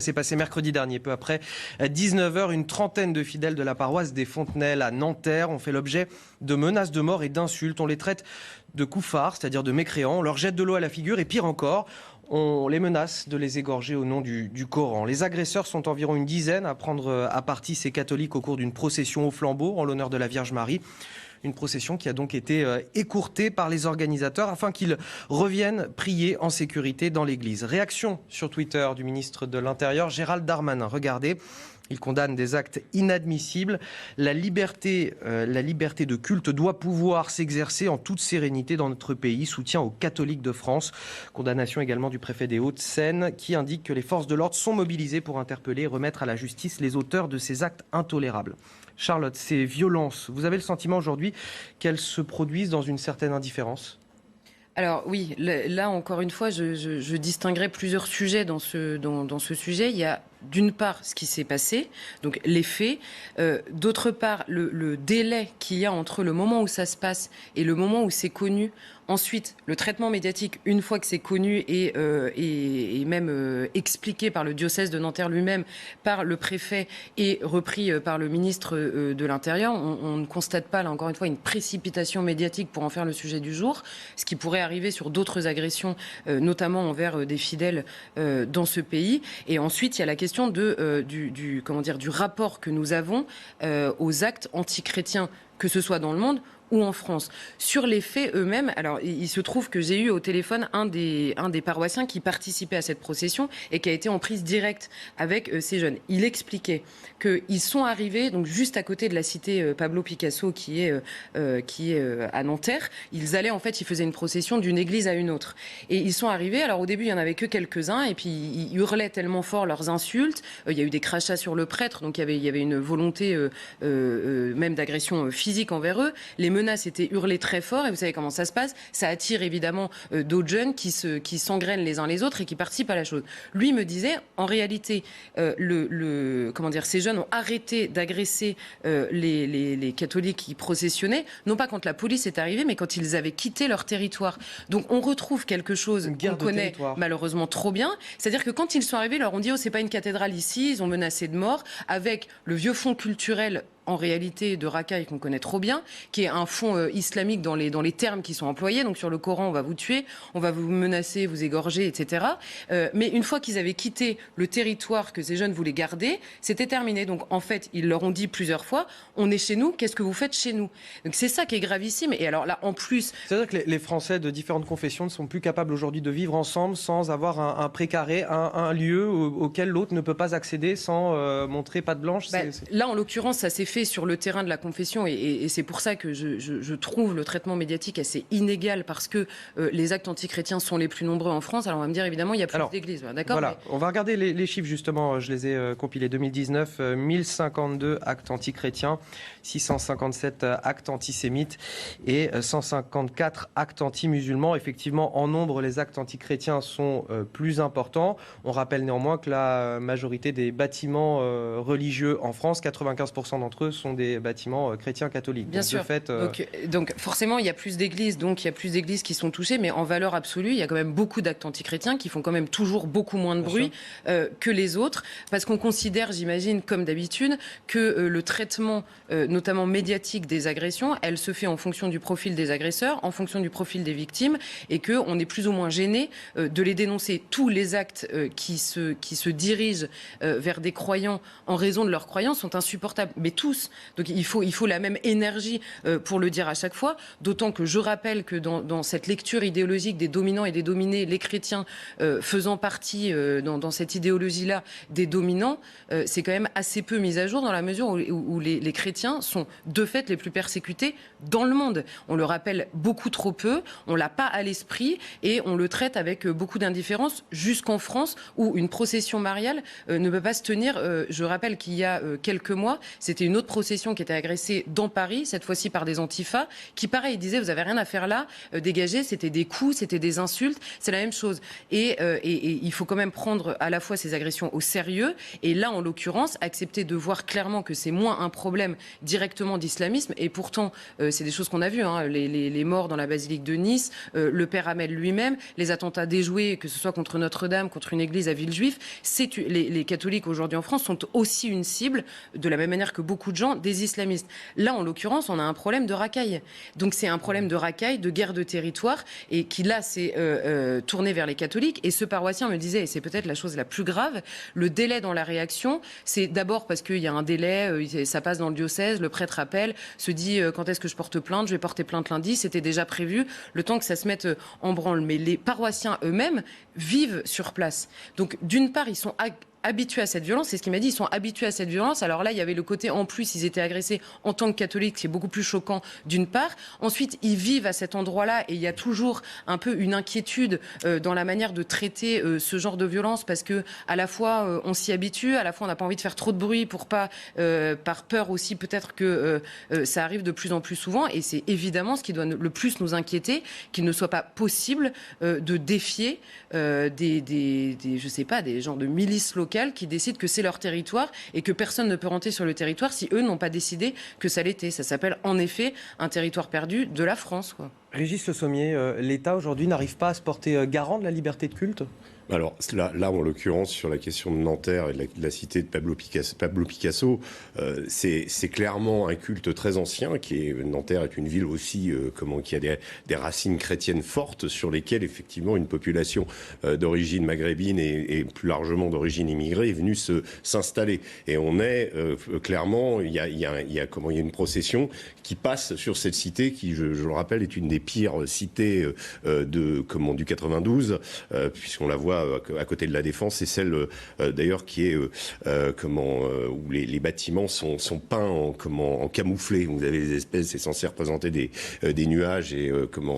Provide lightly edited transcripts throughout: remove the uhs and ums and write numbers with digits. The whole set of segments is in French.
C'est passé mercredi dernier, peu après 19h, une trentaine de fidèles de la paroisse des Fontenelles à Nanterre ont fait l'objet de menaces de mort et d'insultes. On les traite de couffards, c'est-à-dire de mécréants. On leur jette de l'eau à la figure et pire encore, on les menace de les égorger au nom du Coran. Les agresseurs sont environ une dizaine à prendre à partie ces catholiques au cours d'une procession au flambeau en l'honneur de la Vierge Marie. Une procession qui a donc été écourtée par les organisateurs afin qu'ils reviennent prier en sécurité dans l'église. Réaction sur Twitter du ministre de l'Intérieur, Gérald Darmanin. Regardez, il condamne des actes inadmissibles. La liberté de culte doit pouvoir s'exercer en toute sérénité dans notre pays. Soutien aux catholiques de France. Condamnation également du préfet des Hauts-de-Seine qui indique que les forces de l'ordre sont mobilisées pour interpeller et remettre à la justice les auteurs de ces actes intolérables. Charlotte, ces violences, vous avez le sentiment aujourd'hui qu'elles se produisent dans une certaine indifférence ? Alors oui, là encore une fois, je distinguerai plusieurs sujets dans ce sujet. Il y a d'une part ce qui s'est passé, donc les faits, d'autre part le délai qu'il y a entre le moment où ça se passe et le moment où c'est connu. Ensuite, le traitement médiatique, une fois que c'est connu et même expliqué par le diocèse de Nanterre lui-même, par le préfet et repris par le ministre de l'Intérieur, on ne constate pas, là encore une fois, une précipitation médiatique pour en faire le sujet du jour, ce qui pourrait arriver sur d'autres agressions, notamment envers des fidèles dans ce pays. Et ensuite, il y a la question du rapport que nous avons aux actes antichrétiens, que ce soit dans le monde ou en France. Sur les faits eux-mêmes, alors il se trouve que j'ai eu au téléphone un des paroissiens qui participait à cette procession et qui a été en prise directe avec ces jeunes. Il expliquait qu'ils sont arrivés donc juste à côté de la cité Pablo Picasso qui est à Nanterre. Ils faisaient une procession d'une église à une autre. Et ils sont arrivés, alors au début il n'y en avait que quelques-uns et puis ils hurlaient tellement fort leurs insultes. Il y a eu des crachats sur le prêtre, donc il y avait une volonté même d'agression physique envers eux. Les menaces étaient hurlées très fort et vous savez comment ça se passe. Ça attire évidemment d'autres jeunes qui s'engrainent les uns les autres et qui participent à la chose. Lui me disait, en réalité, ces jeunes ont arrêté d'agresser les catholiques qui processionnaient, non pas quand la police est arrivée, mais quand ils avaient quitté leur territoire. Donc on retrouve quelque chose qu'on connaît malheureusement trop bien. C'est-à-dire que quand ils sont arrivés, ils leur ont dit « Oh, c'est pas une cathédrale ici », ils ont menacé de mort, avec le vieux fond culturel en réalité de racaille qu'on connaît trop bien, qui est un fond islamique dans les termes qui sont employés. Donc sur le Coran, on va vous tuer, on va vous menacer, vous égorger, etc. Mais une fois qu'ils avaient quitté le territoire que ces jeunes voulaient garder, c'était terminé. Donc en fait, ils leur ont dit plusieurs fois, on est chez nous, qu'est-ce que vous faites chez nous ? Donc c'est ça qui est gravissime. Et alors là, en plus... C'est-à-dire que les Français de différentes confessions ne sont plus capables aujourd'hui de vivre ensemble sans avoir un précaré, un lieu auquel l'autre ne peut pas accéder sans montrer patte blanche. Là, en l'occurrence, ça s'est fait sur le terrain de la confession et c'est pour ça que je trouve le traitement médiatique assez inégal parce que les actes antichrétiens sont les plus nombreux en France. Alors on va me dire évidemment il y a plus d'églises, d'accord ? Voilà, on va regarder les chiffres justement, je les ai compilés. 2019, 1052 actes antichrétiens, 657 actes antisémites et 154 actes anti-musulmans. Effectivement, en nombre, les actes antichrétiens sont plus importants. On rappelle néanmoins que la majorité des bâtiments religieux en France, 95% d'entre eux sont des bâtiments chrétiens catholiques. Bien sûr. Donc forcément, il y a plus d'églises, donc il y a plus d'églises qui sont touchées, mais en valeur absolue, il y a quand même beaucoup d'actes antichrétiens qui font quand même toujours beaucoup moins de bruit que les autres, parce qu'on considère, j'imagine, comme d'habitude, que le traitement, notamment médiatique des agressions, elle se fait en fonction du profil des agresseurs, en fonction du profil des victimes, et qu'on est plus ou moins gêné de les dénoncer. Tous les actes qui se dirigent vers des croyants en raison de leurs croyances sont insupportables, mais tous. Donc il faut la même énergie pour le dire à chaque fois, d'autant que je rappelle que dans cette lecture idéologique des dominants et des dominés, les chrétiens faisant partie dans cette idéologie-là des dominants, c'est quand même assez peu mis à jour dans la mesure où les chrétiens sont de fait les plus persécutés dans le monde. On le rappelle beaucoup trop peu, on l'a pas à l'esprit et on le traite avec beaucoup d'indifférence jusqu'en France où une procession mariale ne peut pas se tenir. Je rappelle qu'il y a quelques mois, c'était une autre procession qui était agressée dans Paris, cette fois-ci par des antifas, qui pareil disaient vous avez rien à faire là, dégagez, c'était des coups, c'était des insultes, c'est la même chose. Et il faut quand même prendre à la fois ces agressions au sérieux, et là en l'occurrence accepter de voir clairement que c'est moins un problème directement d'islamisme, et pourtant c'est des choses qu'on a vues, hein, les morts dans la basilique de Nice, le père Hamel lui-même, les attentats déjoués, que ce soit contre Notre-Dame, contre une église à Villejuif, les catholiques aujourd'hui en France sont aussi une cible, de la même manière que beaucoup de gens, des islamistes. Là, en l'occurrence, on a un problème de racaille. Donc c'est un problème de racaille, de guerre de territoire, et qui là s'est tourné vers les catholiques. Et ce paroissien me disait, et c'est peut-être la chose la plus grave, le délai dans la réaction, c'est d'abord parce qu'il y a un délai, ça passe dans le diocèse, le prêtre appelle, se dit quand est-ce que je porte plainte, je vais porter plainte lundi, c'était déjà prévu, le temps que ça se mette en branle. Mais les paroissiens eux-mêmes vivent sur place. Donc d'une part, ils sont habitués à cette violence, c'est ce qu'il m'a dit, ils sont habitués à cette violence. Alors là, il y avait le côté, en plus, ils étaient agressés en tant que catholiques, qui est beaucoup plus choquant d'une part. Ensuite, ils vivent à cet endroit-là et il y a toujours un peu une inquiétude dans la manière de traiter ce genre de violence, parce que à la fois on s'y habitue, à la fois on n'a pas envie de faire trop de bruit pour pas, par peur aussi peut-être que ça arrive de plus en plus souvent, et c'est évidemment ce qui doit le plus nous inquiéter, qu'il ne soit pas possible de défier je sais pas, des gens de milices locales qui décident que c'est leur territoire et que personne ne peut rentrer sur le territoire si eux n'ont pas décidé que ça l'était. Ça s'appelle en effet un territoire perdu de la France, quoi. Régis Le Sommier, l'État aujourd'hui n'arrive pas à se porter garant de la liberté de culte ? Alors là, en l'occurrence, sur la question de Nanterre et de la cité de Pablo Picasso, c'est clairement un culte très ancien. Nanterre est une ville aussi qui a des racines chrétiennes fortes, sur lesquelles effectivement une population d'origine maghrébine et plus largement d'origine immigrée est venue s'installer. Et on est clairement, il y a une procession qui passe sur cette cité qui, je le rappelle, est une des pires cités du 92, puisqu'on la voit à côté de la Défense, et celle d'ailleurs qui est où les bâtiments sont peints en camouflé. Vous avez des espèces, c'est censé représenter des nuages et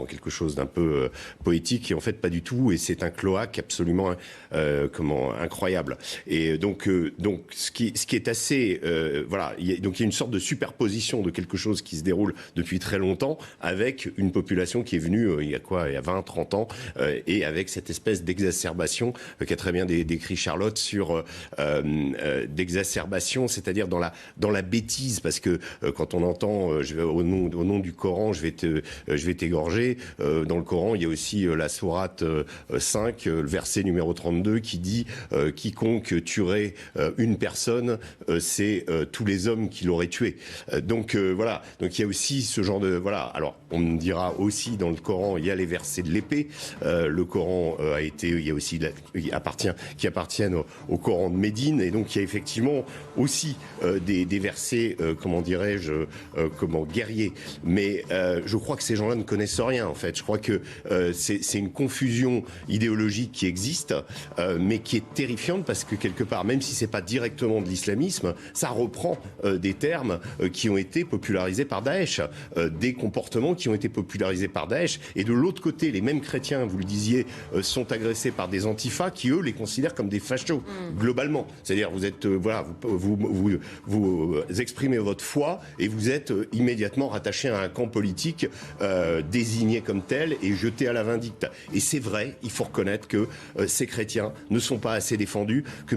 quelque chose d'un peu poétique, et en fait pas du tout, et c'est un cloaque absolument incroyable. Et donc ce qui est assez il y a une sorte de superposition de quelque chose qui se déroule depuis très longtemps avec une population qui est venue il y a 20-30 ans, et avec cette espèce d'exacerbation qu'a très bien décrit Charlotte, sur d'exacerbation, c'est-à-dire dans la bêtise, parce que quand on entend au nom du Coran, je vais t'égorger, dans le Coran il y a aussi la sourate 5, le verset numéro 32 qui dit quiconque tuerait une personne, c'est tous les hommes qui l'auraient tué. Donc il y a aussi ce genre de alors on me dira aussi dans le Coran il y a les versets de l'épée. Le Coran il y a aussi qui appartiennent au Coran de Médine, et donc il y a effectivement aussi des versets guerriers. Mais je crois que ces gens-là ne connaissent rien, en fait. Je crois que c'est une confusion idéologique qui existe, mais qui est terrifiante, parce que quelque part, même si c'est pas directement de l'islamisme, ça reprend des termes qui ont été popularisés par Daesh, des comportements qui ont été popularisés par Daesh, et de l'autre côté, les mêmes chrétiens, vous le disiez, sont agressés par des antifas qui, eux, les considèrent comme des fachos, globalement. C'est-à-dire, vous êtes, vous exprimez votre foi et vous êtes immédiatement rattaché à un camp politique désigné comme tel et jeté à la vindicte. Et c'est vrai, il faut reconnaître que ces chrétiens ne sont pas assez défendus, que